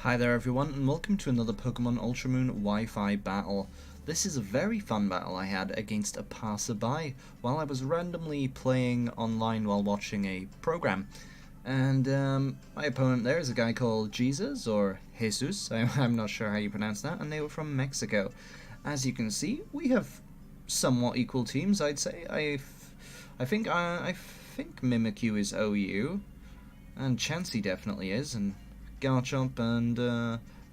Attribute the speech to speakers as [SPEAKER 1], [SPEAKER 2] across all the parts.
[SPEAKER 1] Hi there everyone, and welcome to another Pokemon Ultramoon Wi-Fi battle. This is a very fun battle I had against a passerby while I was randomly playing online while watching a program. And my opponent there is a guy called Jesus, or Jesus, I'm not sure how you pronounce that, and they were from Mexico. As you can see, we have somewhat equal teams, I'd say. I think Mimikyu is OU, and Chansey definitely is, and Garchomp and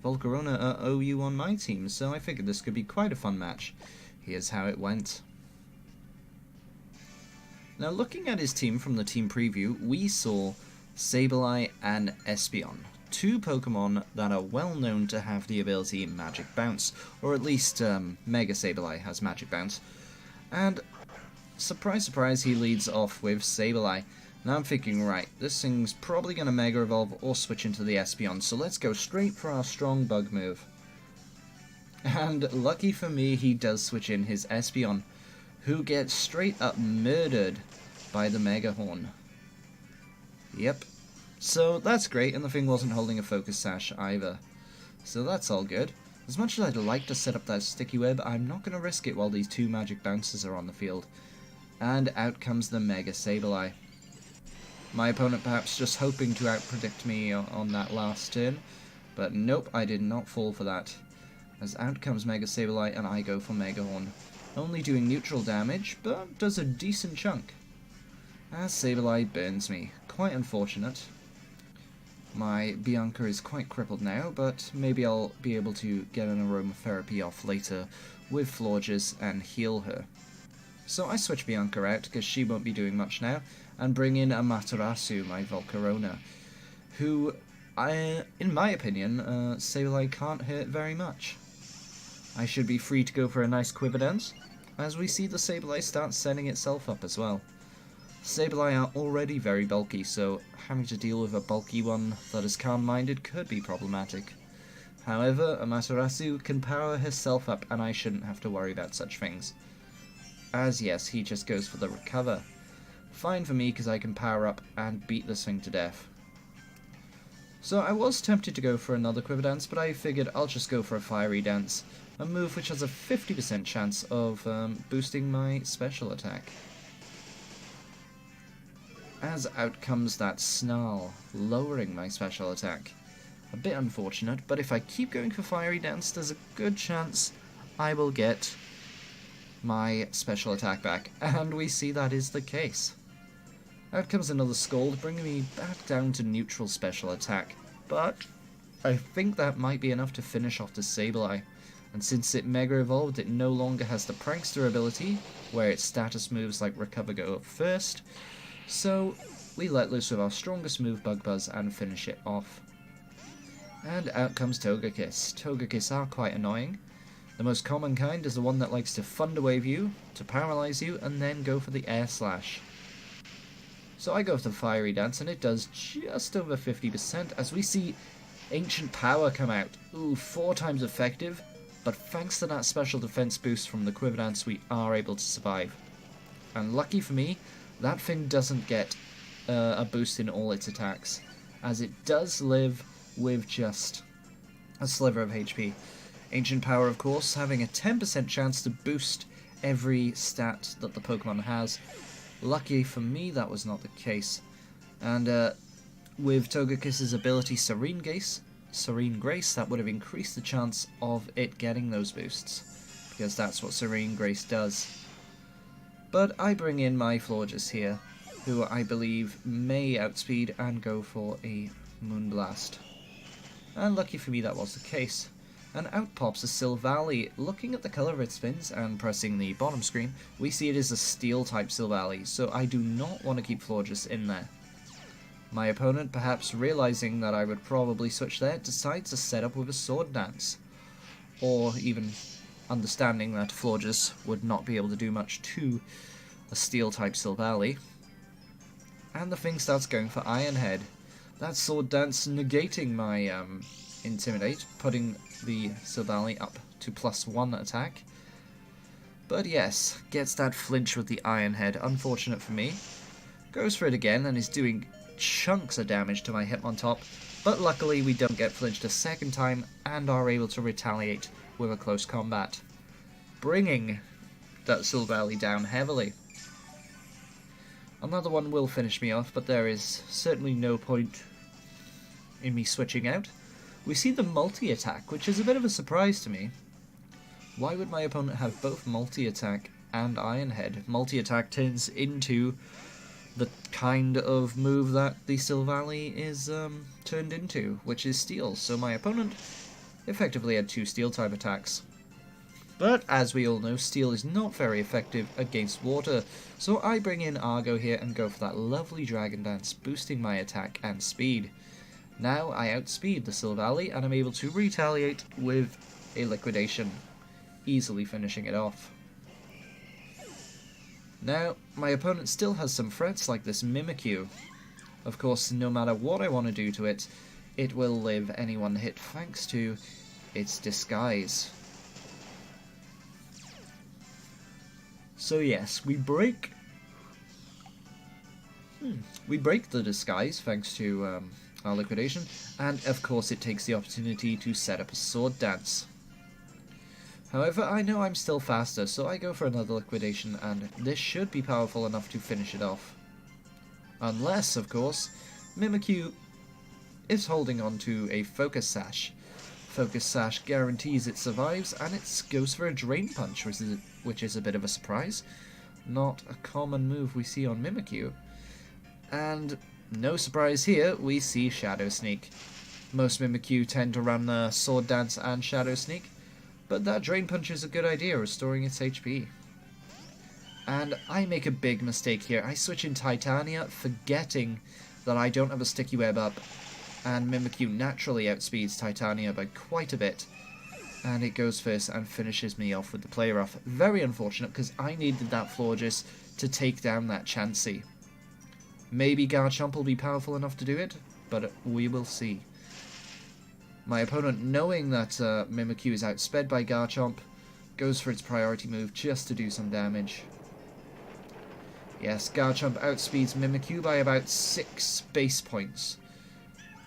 [SPEAKER 1] Volcarona are OU on my team, so I figured this could be quite a fun match. Here's how it went. Now, looking at his team from the team preview, we saw Sableye and Espeon, two Pokemon that are well known to have the ability Magic Bounce, or at least Mega Sableye has Magic Bounce. And surprise, surprise, he leads off with Sableye. Now I'm thinking, right, this thing's probably going to Mega Evolve or switch into the Espeon, so let's go straight for our strong bug move. And lucky for me, he does switch in his Espeon, who gets straight up murdered by the Mega Horn. Yep. So that's great, and the thing wasn't holding a Focus Sash either. So that's all good. As much as I'd like to set up that Sticky Web, I'm not going to risk it while these two Magic Bounces are on the field. And out comes the Mega Sableye. My opponent perhaps just hoping to outpredict me on that last turn, but nope, I did not fall for that. As out comes Mega Sableye and I go for Mega Horn. Only doing neutral damage, but does a decent chunk. As Sableye burns me. Quite unfortunate. My Bianca is quite crippled now, but maybe I'll be able to get an aromatherapy off later with Florges and heal her. So I switch Bianca out, because she won't be doing much now, and bring in Amaterasu, my Volcarona, who, in my opinion, Sableye can't hurt very much. I should be free to go for a nice Quiver Dance, as we see the Sableye start setting itself up as well. Sableye are already very bulky, so having to deal with a bulky one that is calm-minded could be problematic. However, Amaterasu can power herself up, and I shouldn't have to worry about such things. As yes, he just goes for the recover. Fine for me, because I can power up and beat this thing to death. So I was tempted to go for another Quiver Dance, but I figured I'll just go for a Fiery Dance, a move which has a 50% chance of boosting my special attack. As out comes that Snarl, lowering my special attack. A bit unfortunate, but if I keep going for Fiery Dance, there's a good chance I will get my special attack back, and we see that is the case. Out comes another Scald, bringing me back down to neutral special attack, but I think that might be enough to finish off the Sableye, and since it Mega Evolved, it no longer has the Prankster ability, where its status moves like Recover go up first, so we let loose with our strongest move, Bug Buzz, and finish it off. And out comes Togekiss. Togekiss are quite annoying. The most common kind is the one that likes to Thunder Wave you, to paralyze you, and then go for the Air Slash. So I go for the Fiery Dance, and it does just over 50%, as we see Ancient Power come out. Ooh, 4 times effective, but thanks to that special defense boost from the Quiver Dance, we are able to survive. And lucky for me, that thing doesn't get a boost in all its attacks, as it does live with just a sliver of HP. Ancient Power, of course, having a 10% chance to boost every stat that the Pokemon has. Lucky for me, that was not the case. And with Togekiss's ability Serene Grace, that would have increased the chance of it getting those boosts, because that's what Serene Grace does. But I bring in my Florges here, who I believe may outspeed and go for a Moonblast. And lucky for me, that was the case. And out pops a Silvally. Looking at the colour of its fins and pressing the bottom screen, we see it is a Steel-type Silvally, so I do not want to keep Florges in there. My opponent, perhaps realising that I would probably switch there, decides to set up with a Sword Dance. Or even understanding that Florges would not be able to do much to a Steel-type Silvally. And the thing starts going for Iron Head. That Sword Dance negating my Intimidate, putting the Silvally up to +1 attack. But yes, gets that flinch with the Iron Head, unfortunate for me. Goes for it again and is doing chunks of damage to my Hitmontop, But luckily we don't get flinched a second time and are able to retaliate with a close combat, bringing that Silvally down heavily. Another one will finish me off, but there is certainly no point in me switching out. We see the multi-attack, which is a bit of a surprise to me. Why would my opponent have both multi-attack and Iron Head? Multi-attack turns into the kind of move that the Silvally is turned into, which is Steel. So my opponent effectively had 2 Steel-type attacks. But as we all know, Steel is not very effective against water, so I bring in Argo here and go for that lovely Dragon Dance, boosting my attack and speed. Now I outspeed the Silvally and I'm able to retaliate with a Liquidation, easily finishing it off. Now, my opponent still has some threats like this Mimikyu. Of course, no matter what I want to do to it, it will live any one hit thanks to its Disguise. So yes, we break the Disguise thanks to our Liquidation, and of course it takes the opportunity to set up a Sword Dance. However, I know I'm still faster, so I go for another Liquidation, and this should be powerful enough to finish it off. Unless, of course, Mimikyu is holding on to a Focus Sash. Focus Sash guarantees it survives, and it goes for a Drain Punch, which is a bit of a surprise. Not a common move we see on Mimikyu. And no surprise here, we see Shadow Sneak. Most Mimikyu tend to run the Sword Dance and Shadow Sneak, but that Drain Punch is a good idea, restoring its HP. And I make a big mistake here. I switch in Titania, forgetting that I don't have a Sticky Web up, and Mimikyu naturally outspeeds Titania by quite a bit, and it goes first and finishes me off with the Play Rough. Very unfortunate, because I needed that Florges to take down that Chansey. Maybe Garchomp will be powerful enough to do it, but we will see. My opponent, knowing that Mimikyu is outsped by Garchomp, goes for its priority move just to do some damage. Yes, Garchomp outspeeds Mimikyu by about 6 base points.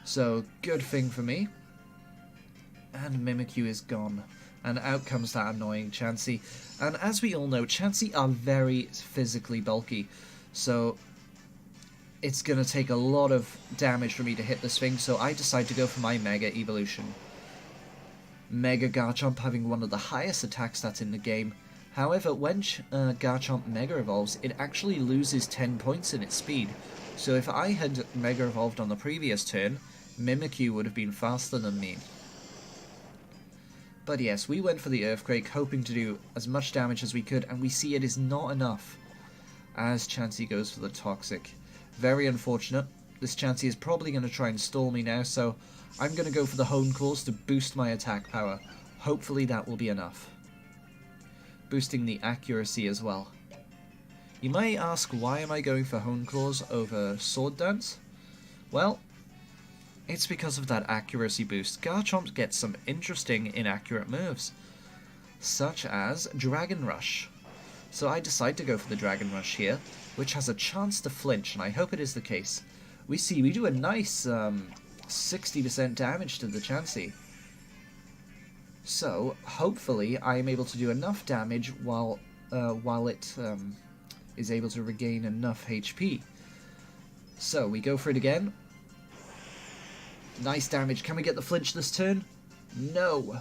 [SPEAKER 1] So, good thing for me. And Mimikyu is gone. And out comes that annoying Chansey. And as we all know, Chansey are very physically bulky. So, it's going to take a lot of damage for me to hit this thing, so I decide to go for my Mega Evolution. Mega Garchomp having one of the highest attack stats in the game. However, when Garchomp Mega Evolves, it actually loses 10 points in its speed. So if I had Mega Evolved on the previous turn, Mimikyu would have been faster than me. But yes, we went for the Earthquake, hoping to do as much damage as we could, and we see it is not enough, as Chansey goes for the Toxic. Very unfortunate. This Chansey is probably going to try and stall me now, so I'm going to go for the Hone Claws to boost my attack power. Hopefully that will be enough. Boosting the accuracy as well. You may ask, why am I going for Hone Claws over Sword Dance? Well, it's because of that accuracy boost. Garchomp gets some interesting inaccurate moves, such as Dragon Rush. So I decide to go for the Dragon Rush here, which has a chance to flinch, and I hope it is the case. We do a nice 60% damage to the Chansey. So, hopefully, I am able to do enough damage while it is able to regain enough HP. So, we go for it again. Nice damage. Can we get the flinch this turn? No.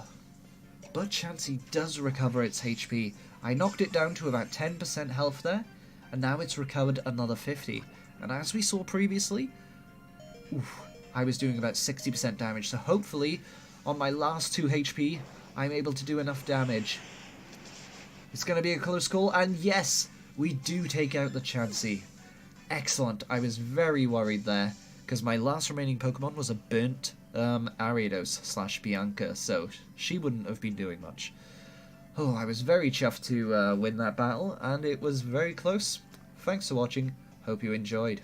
[SPEAKER 1] But Chansey does recover its HP. I knocked it down to about 10% health there, and now it's recovered another 50. And as we saw previously, I was doing about 60% damage, so hopefully, on my last 2 HP, I'm able to do enough damage. It's going to be a close call, and yes, we do take out the Chansey. Excellent. I was very worried there, because my last remaining Pokemon was a burnt Ariados / Bianca, so she wouldn't have been doing much. Oh, I was very chuffed to win that battle, and it was very close. Thanks for watching. Hope you enjoyed.